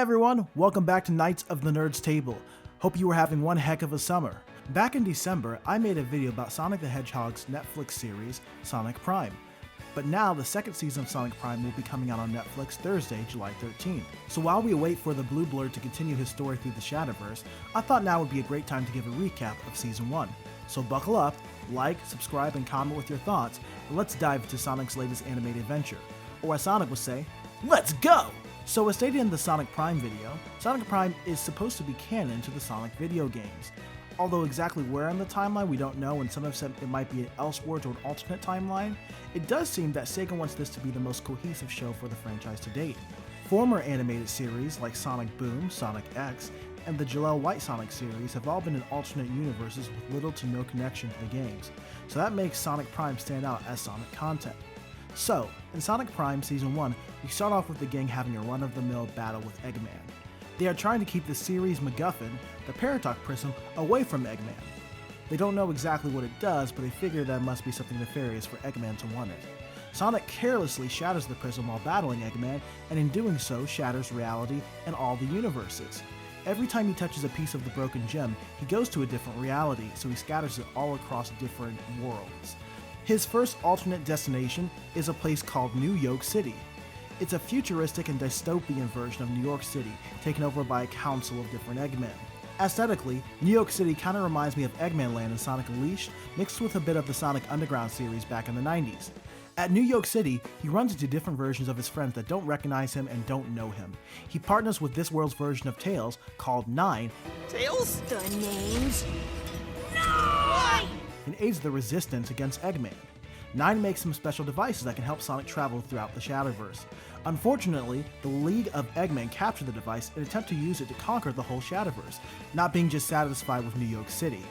everyone, welcome back to Knights of the Nerds Table. Hope you were having one heck of a summer. Back in December, I made a video about Sonic the Hedgehog's Netflix series, Sonic Prime. But now, the second season of Sonic Prime will be coming out on Netflix Thursday, July 13th. So while we await for the Blue Blur to continue his story through the Shadowverse, I thought now would be a great time to give a recap of Season 1. So buckle up, like, subscribe, and comment with your thoughts, and let's dive into Sonic's latest animated adventure. Or as Sonic would say, let's go! So as stated in the Sonic Prime video, Sonic Prime is supposed to be canon to the Sonic video games. Although exactly where in the timeline we don't know, and some have said it might be an Elseworlds or an alternate timeline, it does seem that Sega wants this to be the most cohesive show for the franchise to date. Former animated series like Sonic Boom, Sonic X, and the Jaleel White Sonic series have all been in alternate universes with little to no connection to the games, so that makes Sonic Prime stand out as Sonic content. So, in Sonic Prime Season 1, we start off with the gang having a run-of-the-mill battle with Eggman. They are trying to keep the series' MacGuffin, the Paradox Prism, away from Eggman. They don't know exactly what it does, but they figure that it must be something nefarious for Eggman to want it. Sonic carelessly shatters the prism while battling Eggman, and in doing so shatters reality and all the universes. Every time he touches a piece of the broken gem, he goes to a different reality, so he scatters it all across different worlds. His first alternate destination is a place called New York City. It's a futuristic and dystopian version of New York City, taken over by a council of different Eggmen. Aesthetically, New York City kinda reminds me of Eggman Land in Sonic Unleashed, mixed with a bit of the Sonic Underground series back in the 90s. At New York City, he runs into different versions of his friends that don't recognize him and don't know him. He partners with this world's version of Tails, called Nine. Tails? The name's And aids the resistance against Eggman. Nine makes some special devices that can help Sonic travel throughout the Shadowverse. Unfortunately, the League of Eggmen capture the device and attempt to use it to conquer the whole Shadowverse, not being just satisfied with New York City.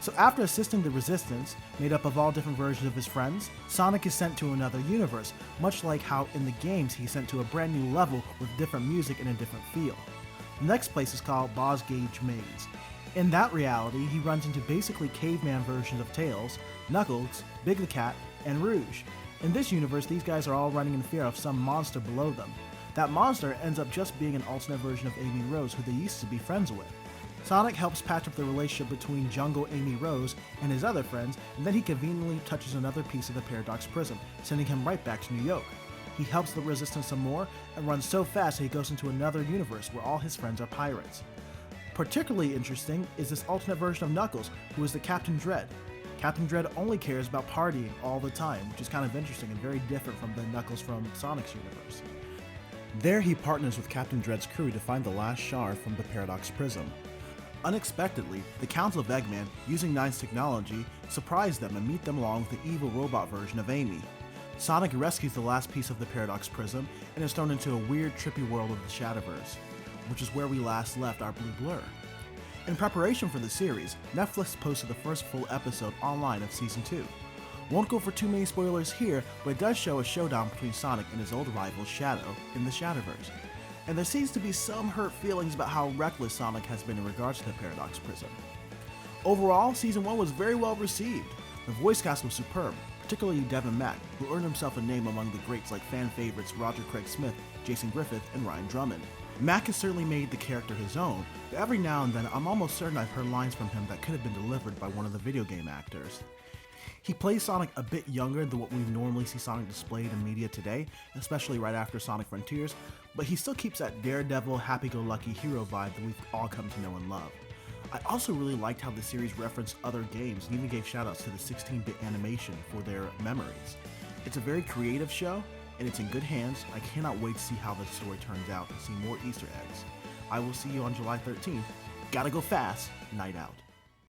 So after assisting the Resistance, made up of all different versions of his friends, Sonic is sent to another universe, much like how in the games he's sent to a brand new level with different music and a different feel. The next place is called Boss Gage Maze. In that reality, he runs into basically caveman versions of Tails, Knuckles, Big the Cat, and Rouge. In this universe, these guys are all running in fear of some monster below them. That monster ends up just being an alternate version of Amy Rose, who they used to be friends with. Sonic helps patch up the relationship between Jungle Amy Rose and his other friends, and then he conveniently touches another piece of the Paradox Prism, sending him right back to New York. He helps the Resistance some more, and runs so fast that he goes into another universe where all his friends are pirates. Particularly interesting is this alternate version of Knuckles, who is the Captain Dread. Captain Dread only cares about partying all the time, which is kind of interesting and very different from the Knuckles from Sonic's universe. There he partners with Captain Dread's crew to find the last shard from the Paradox Prism. Unexpectedly, the Council of Eggman, using Nine's technology, surprise them and meet them along with the evil robot version of Amy. Sonic rescues the last piece of the Paradox Prism and is thrown into a weird, trippy world of the Shadowverse, which is where we last left our Blue Blur. In preparation for the series, Netflix posted the first full episode online of Season 2. Won't go for too many spoilers here, but it does show a showdown between Sonic and his old rival Shadow in the Shadowverse. And there seems to be some hurt feelings about how reckless Sonic has been in regards to the Paradox Prism. Overall, Season 1 was very well received. The voice cast was superb, particularly Devin Mack, who earned himself a name among the greats like fan favorites Roger Craig Smith, Jason Griffith, and Ryan Drummond. Mack has certainly made the character his own, but every now and then I'm almost certain I've heard lines from him that could have been delivered by one of the video game actors. He plays Sonic a bit younger than what we normally see Sonic displayed in media today, especially right after Sonic Frontiers, but he still keeps that daredevil, happy-go-lucky hero vibe that we've all come to know and love. I also really liked how the series referenced other games and even gave shoutouts to the 16-bit animation for their memories. It's a very creative show, and it's in good hands. I cannot wait to see how the story turns out and see more Easter eggs. I will see you on July 13th. Gotta go fast. Night out.